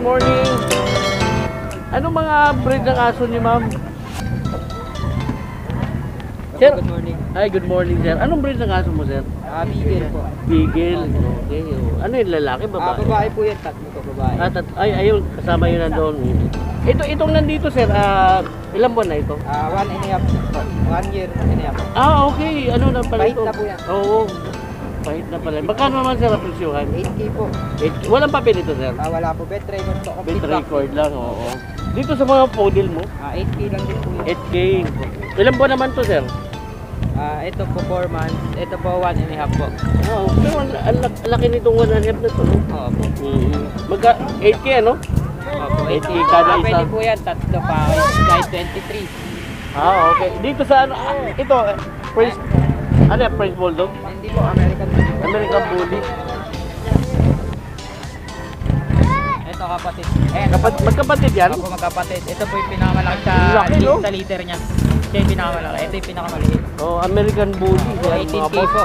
morning. Anong mga breed ng aso niyo, ma'am? Sir, good morning. Ay, good morning, sir. Anong breed ng aso mo, sir? Beagle po. Beagle. Okay. Ano yung lalaki, babae? Babae po yan, tatlo po babae. Ay, ayun, kasama yun nandoon. Itong nandito, sir, ilang buwan na ito? 1.5 po. 1 year and a half. Okay. Ano na pala Pahit ito? na po yan. Oo. Pahit na pala. Magkano naman, sir, ang presyuhan? 8K po. Walang papel ito, sir? Wala po. Bet record po. Bet record lang, oo. Dito sa mga poodle mo? 8K lang din po yan. 8K. Ilang buwan naman to, sir? Ito po 4 months. Ito po 1.5 po. Oo. Pero ang laki nitong 1.5 na to, no? Oo po. Magka 8K, ano? Opo. 8K kada isa. Pwede po yan. Tatlo pa. Kahit 23. Okay. Dito sa ano? Ito, French, ano yan? French Bulldog? Hindi po. American Bully. American Bully. Ito kapatid. Magkapatid yan? Opo, magkapatid. Ito po yung pinakamalaki Laki, no? sa liter niya. Siya yung pinakamalaki. Ito yung pinakamaliit. American Bully. 18K po.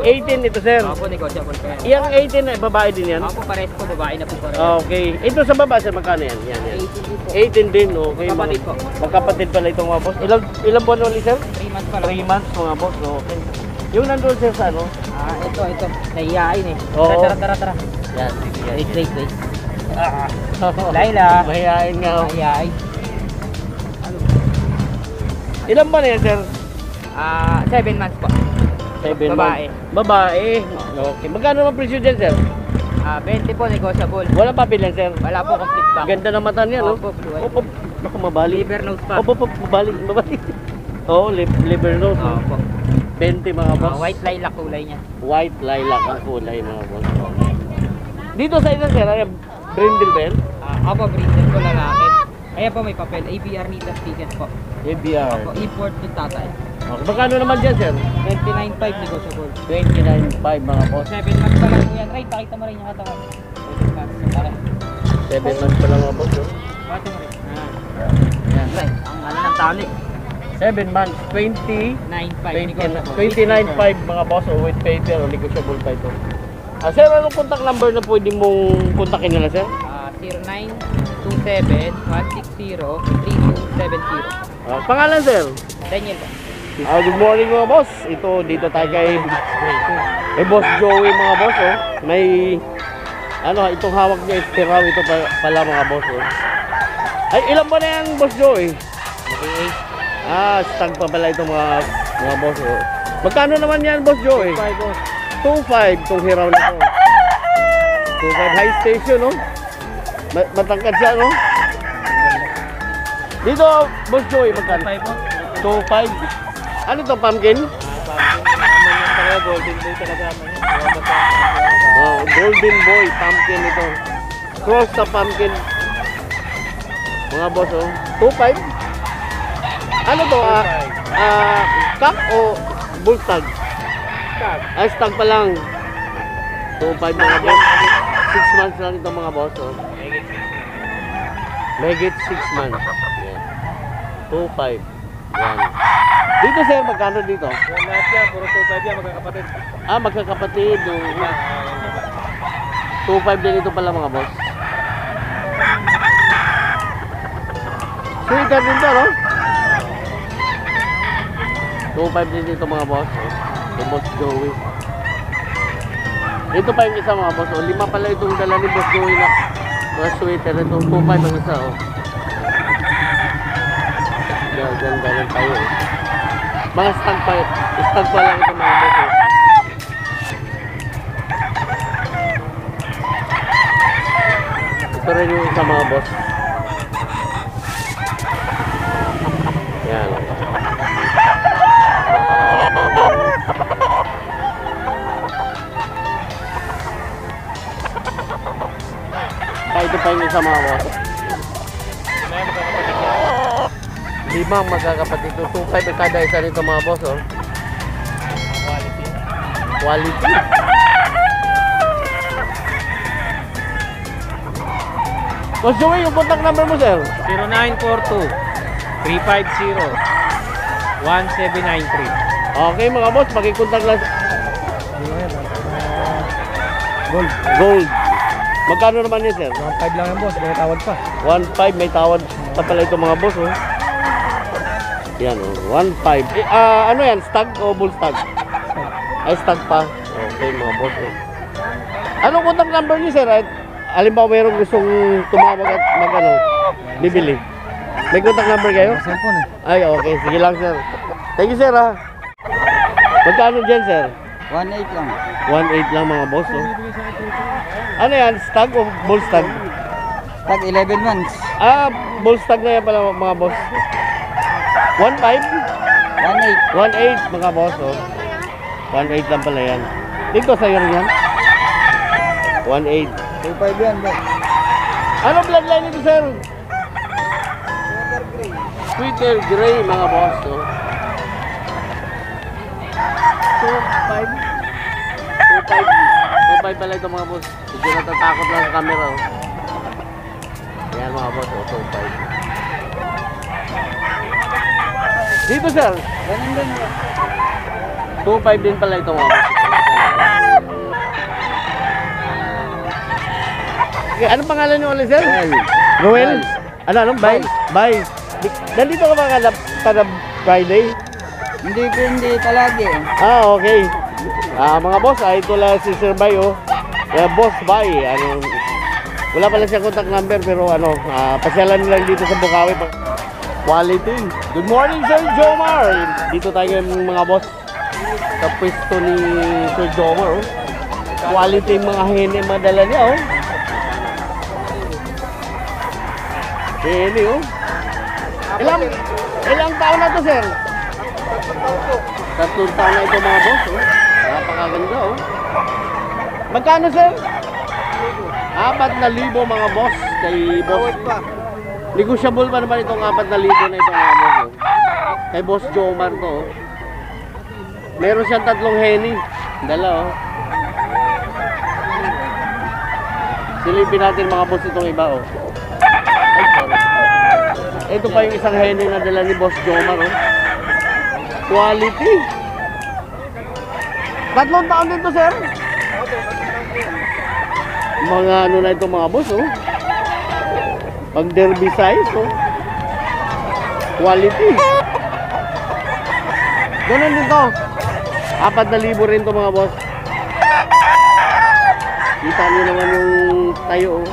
18 ito, sir. Opo, negotiable po yan. Yung 18 na babae din yan? Opo, pares po. Babae na po pares. Okay. Ito sa baba, sir, magkano yan? Yan. 18 din, okay. Magkapatid po. Magkapatid pala itong mga boss. Ilang buwan ulit, sir? 3 months pa lang. 3 months, mga boss. Okay. Yung nandun, sir, sa ano? Ito. Nahiyain eh. Oo. Tara. Yan. Wait. Laila. Mahihain nga. Nahiyain. Ilan ba na yan, sir? 7 months po. 7 Babae. months. Babae. Okay. Magkano naman presyo dyan, sir? 20 po, negotiable. Wala papel yan, sir? Wala po, complete back. Ganda ng mata niya, no? Opo, blue eye. Opo. Naku, mabali. Liver nose pa. Opo, mabali. Oo, liver nose. no? Opo. 20 mga boss. White lilac kulay niya. White lilac ang kulay, mga boss. Dito sa isa, sir, ay brindle bell? Opo, breeder ko lalaki. Ayan po, may papel. ABR Nitas ticket po. ABR. Opo, import to tatay. Okay. Magkano naman dyan, sir? 29.5 negotiable. 29.5 mga boss. 7 months pa lang po yan. Right, pakita mo rin yung katawan. 7 months. Pare. 7 months pa lang mga boss. Oh. Bakit mo rin? Yan. Right, ang ano ng tali. 7 months, 9.5. 29.5 mga boss, o with paper o negotiable pa ito. Sir, anong contact number na pwede mong kontakin nila, sir? 0927-160-3270. Pangalan, sir? Daniel po. Good morning mga boss. Ito, dito tayo kay Boss Joey mga boss. Oh. May, itong hawak niya, istiraw ito pala mga boss. Oh. Ay, ilan ba na yan, Boss Joey? Stag pa pala itong mga boss. Oh. Magkano naman yan, Boss Joey? 2.5 itong hiraw na ito. 2.5 high station, no? Matangkad siya, no? Dito, Boss Joey, magkano? 2.5. Ano ito, pumpkin? Golden boy talaga. Golden boy, pumpkin ito. Cross sa pumpkin. Mga boss, oh. 2.5? Ano to? Cock o bull stag? Stag. Stag pa lang. 2.5 mga boss. 6 months lang ito mga boss, oh. Megit 6 months. Yan. 2.5. Yan. Dito, sir, magkano dito? Lahat yan, puro 2.5 yan, magkakapatid. Magkakapatid. 2.5 din ito pala mga boss. Sweeter din to, no? 2.5 din dito mga boss. Yung Boss Joey. Ito pa yung isa mga boss. 5 pala itong dala ni Boss Joey na mga sweater. Ito 2.5 ang isa. Ganun tayo. Mga stag pa lang ito mga boss. Ito rin yung isa mga boss. Yan. Ito pa yung isa mga boss. 5 magkakapatid. 2.5 kada isa rito mga boss. Oh. Quality. Boss Joey, yung contact number mo, sir? 0942-350-1793. Okay mga boss, makikontak lang. Gold. Magkano naman yan, sir? 1.5 lang yan boss, may tawad pa. 1.5, may tawad pa pala ito mga boss, oh. Yan, oh. 1.5. Ano yan? Stag o bull stag? Ay, stag pa. Okay, mga boss, oh. Anong contact number niyo, sir? Halimbawa, mayroong gustong tumawag at bibili. May contact number kayo? Cellphone eh. Ay, okay. Sige lang, sir. Thank you, sir, ha. Magkano dyan, sir? 1.8 lang. 1.8 lang, mga boss, oh. Ano yan? Stag o bull stag? Tag 11 months. Bull stag na yan pala, mga boss. 1.5? 1.8. 1.8, mga boss, oh. 1.8 lang pala yan. Dito sa'yo rin yan? 1.8. 2.5 yan boss. Ano bloodline nito, sir? Sweeter Gray, mga boss, oh. 2.5? 2.5 pala ito, mga boss. Hindi natatakot lang sa camera, oh. Ayan, mga boss, oh. 2.5. Dito, sir? Ganun din. 2.5 din pala ito, mga boss. Okay, anong pangalan niyo ulit, sir? Noel. Anong? Bye. Bye. Nandito ka ba kada Friday? Hindi palagi. Okay. Mga boss, ito lang si Sir Bay, oh. Boss Bay. Wala pala siya contact number, pero pasyalan lang dito sa Bukawi. Quality. Good morning, Sir Jomar. Dito tayo mga boss. Sa pwesto ni Sir Jomar, oh. Quality mga hene madala niya, oh. Hene, oh. Ilang taon na to, sir? 3 taon na ito, mga boss, oh. Napakaganda, oh. Magkano, sir? 4,000 mga boss kay boss. Negotiable pa naman itong 4,000 na ito, mga boss, oh. Kay boss Jomar to, oh. Meron siyang 3 heni. Dala, oh. Silipin natin, mga boss, itong iba, oh. Ay, sorry. Ito pa yung isang heni na dala ni boss Jomar, oh. Quality. 3 taon din to, sir. Mga na ito, mga boss, oh. Pag derby size, oh. Quality. Ganun din to. 4,000 rin to, mga boss. Kita niyo naman yung tayo, oh.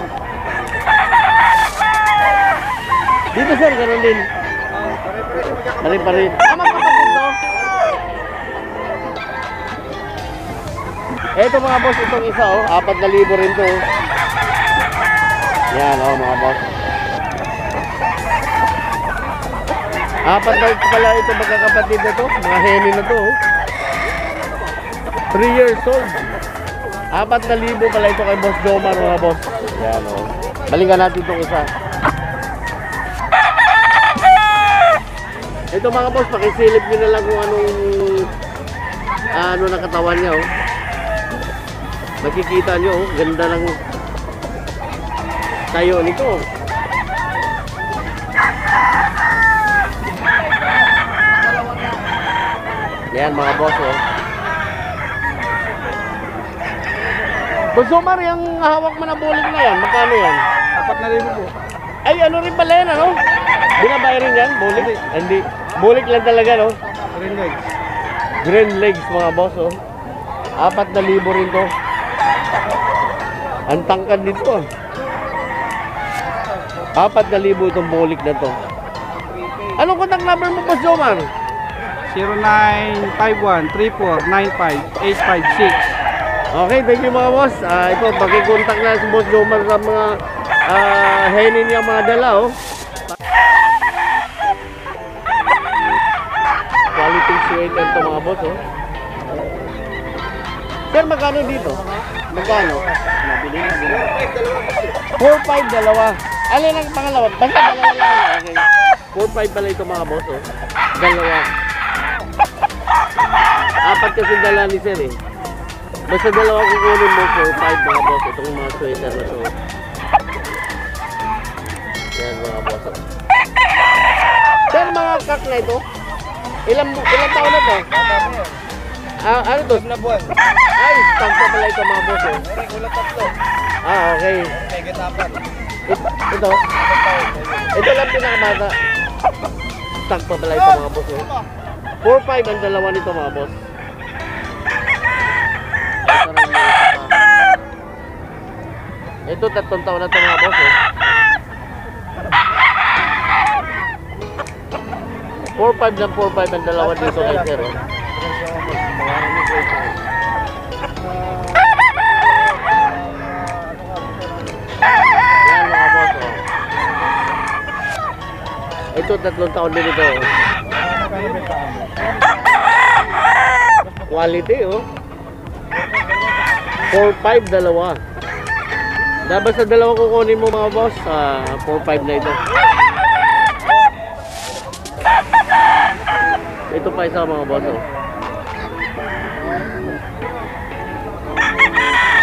Dito, sir, ganun din. Pare-pare. Magkapatid to. Eto, mga boss, itong isa, oh. 4,000 rin to, oh. Yan, oh, mga boss. 4 na pala ito, magkakapatid na to. Mga heni na to, oh. 3 years old. 4,000 pala ito kay boss Jomar, mga boss. Yan, oh. Balikan natin itong isa. Ito, mga boss, pakisilip nyo na lang kung ano na katawan niya, oh. Makikita nyo, oh, ganda lang tayo nito. Yan, mga boss, oh. Boss Jomar, yung hawak mo na bulig na yan, magkano yan? 4,000 po. Ay, ano rin pala yan, ano? Binabay rin yan, bulig? Hindi. Bulik lang talaga, no? Green legs. Green legs, mga boss, oh. 4,000 rin to. Ang tangkad nito, ah. 4,000 itong bulik na to. Anong contact number mo, boss Jomar? 0951-3495-856. Okay, thank you, mga boss. Ito, pakikontak na si boss Jomar sa mga heni niya, mga dala, oh. Quality sweater to, mga boss, oh. Sir, magkano dito? Magkano? 4,500 dalawa. Alin ang pangalawa? Basta dalawa lang. Okay. 4,500 pala ito, mga boss, oh. Dalawa. 4 kasi dala ni sir, eh. Basta dalawa kukunin mo, 4,500, mga boss. Itong mga sweater na to. Yan, mga boss, oh. Sir, mga kak na ito? Ilang taon na to? Ano to? Na buwan. Ay, stag pa pala ito, mga boss, oh. Ulat 3. Ah, okay. Ito. Ito lang pinakamata. Stock pa pala ito mga boss. 4-5 ang dalawa nito mga boss. Ito 3 taon na ito mga boss. 4-5 ng 4-5 ang dalawa dito kay sir. Yan mga boss. Ito 3 taon din ito. Quality oh. 4-5 dalawa. Dapat sa dalawa kukunin mo mga boss. 4-5 na ito. Ito pa isa mga boss oh.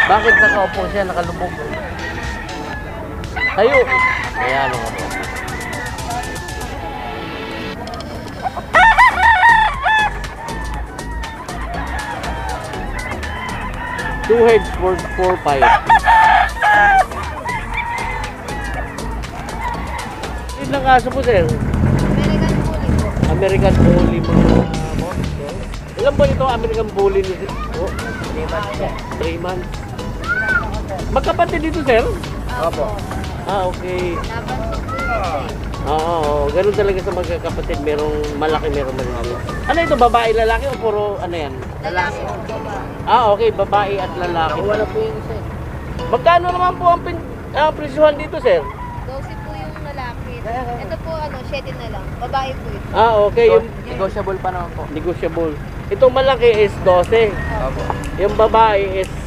Bakit nakaupo siya? Nakalubog. Tayo. Ayan mga boss. Two heads for 4-5. Ito ng kaso po sir. American Bully po. American Bully mga boss. Ilan ba ito American Bully nito? Oh, 3 months. Magkapatid dito sir? Opo. Ah, okay. Laban po po. Oo, ganun talaga sa magkakapatid. Merong malaki, merong maliit. Ano ito, babae, lalaki o puro ano yan? Lalaki po ba? Ah, okay, babae at lalaki. Wala po yung isa. Magkano naman po ang presyuhan dito, sir? 12 po yung lalaki. Ito po 7 na lang. Babae po ito. Ah, okay, yung Negotiable pa naman po. negotiable. Itong malaki is 12. Opo. Yung babae is 7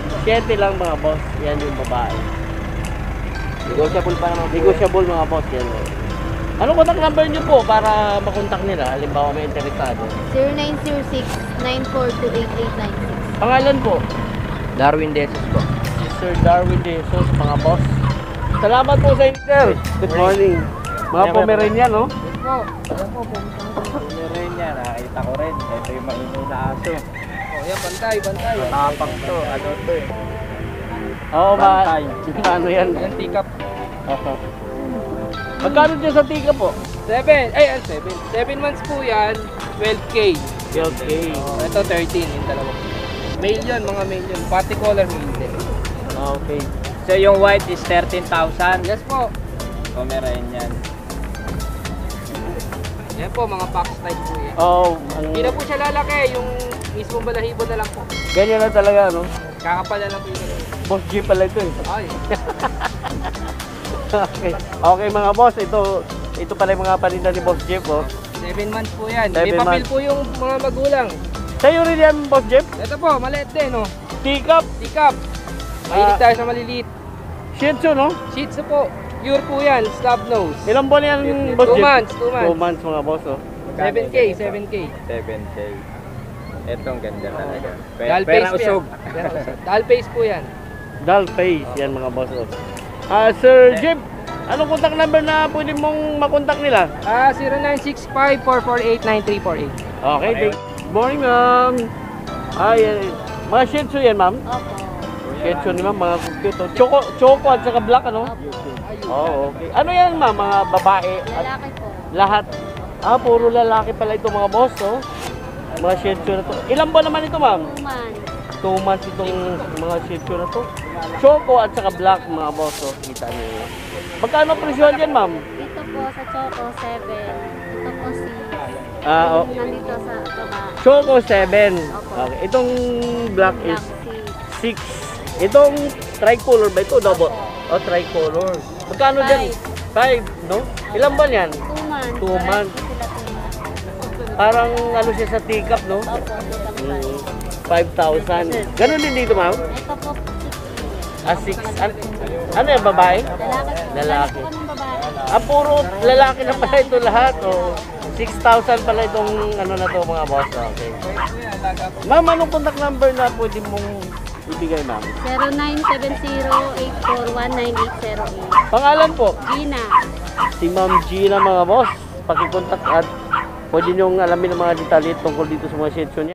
po. 7 lang mga boss. Yan yung babae. Negotiable pa naman po. Negotiable mga boss, yan. Ano contact number nyo po para makontak nila? Halimbawa may interesado. 0906-9428896. Pangalan po? Darwin Desos po. Si Sir Darwin De Jesus, mga boss. Salamat po sa inyo, sir. Good morning. Mga Pomeranian, no? Po. Meron niya, nakita ko rin. Ito yung maingay na aso. Oh, yan, bantay. Matapang to. Ano to eh. Oo, Bantay. ano yan? Yan, tikap. Magkano dyan sa tika po? 7 months po yan, 12K. Okay. Ito 13, yung dalawa. Male yun, mga male yun. Pati color male din. Okay. So yung white is 13,000? Yes po. Pomeranian. Yan po, mga box type po yan. Oh, Hindi na po siya lalaki, yung mismong balahibo na lang po. ganyan na talaga, no? Kakapal na lang po yung balahibo. Boss G pala ito eh. Ay, Okay. Okay mga boss, ito pala yung mga paninda ni Boss Jeff, oh. 7 months po yan. 7 May papel months. po yung mga magulang. Sa'yo rin yan, Boss Jeff? Ito po, maliit din, no? Teacup, Tikap. Mahilig tayo sa maliliit. Shih Tzu, no? Shih Tzu po. Pure po yan, slab nose. Ilang buwan yan, Boss 2 Jeff? months, 2 2 months. months mga boss, oh. 7K, 7K. 7K. Etong ganda talaga. Doll Pera face po usog. yan. Pera usog. Doll face po yan. Dull face, yan mga boss, oh. Sir Jeff, anong contact number na pwede mong makontak nila? 0965-448-9348. Okay, good morning, ma'am. Mga Shih Tzu yan, ma'am? Opo. Shih Tzu ni ma'am, mga cute, oh. Choco at saka black, ano? Opo. Oh, okay. Ano yan, ma'am? Mga babae at Lalaki po. lahat? Puro lalaki pala ito mga boss, oh. Mga Shih Tzu na to. Ilan ba naman ito, ma'am? 2 months. 2 months itong mga Shih Tzu na to. Choco at saka black, mga boss, oh. Kita niyo. Magkano presyohan yan, ma'am? Dito po sa Choco 7. Ito po 6. Oh. Nandito sa baba. Choco 7. Okay. Itong black is Black 6. 6. Itong tricolor ba ito? Double? Oh, tricolor. Magkano dyan? 5, no? Ilan ba yan? 2 months. 2 months. Sila 2 months. Parang ano siya sa teacup, no? Opo. Dito po. 5,000. Ganun din dito, ma'am? Ito po 6. 6. Ano yan, babae? Lalaki. Lalaki. Po kaming babae. Puro lalaki na pala ito lahat. Oh. 6,000 pala itong ano na to mga boss. Okay. Ma'am, anong contact number na pwede mong ibigay, ma'am? 0970-841-9808. Pangalan po? Gina. Si Ma'am Gina mga boss. Pakikontak at pwede niyong alamin ang mga detalye tungkol dito sa mga Shih Tzu niya.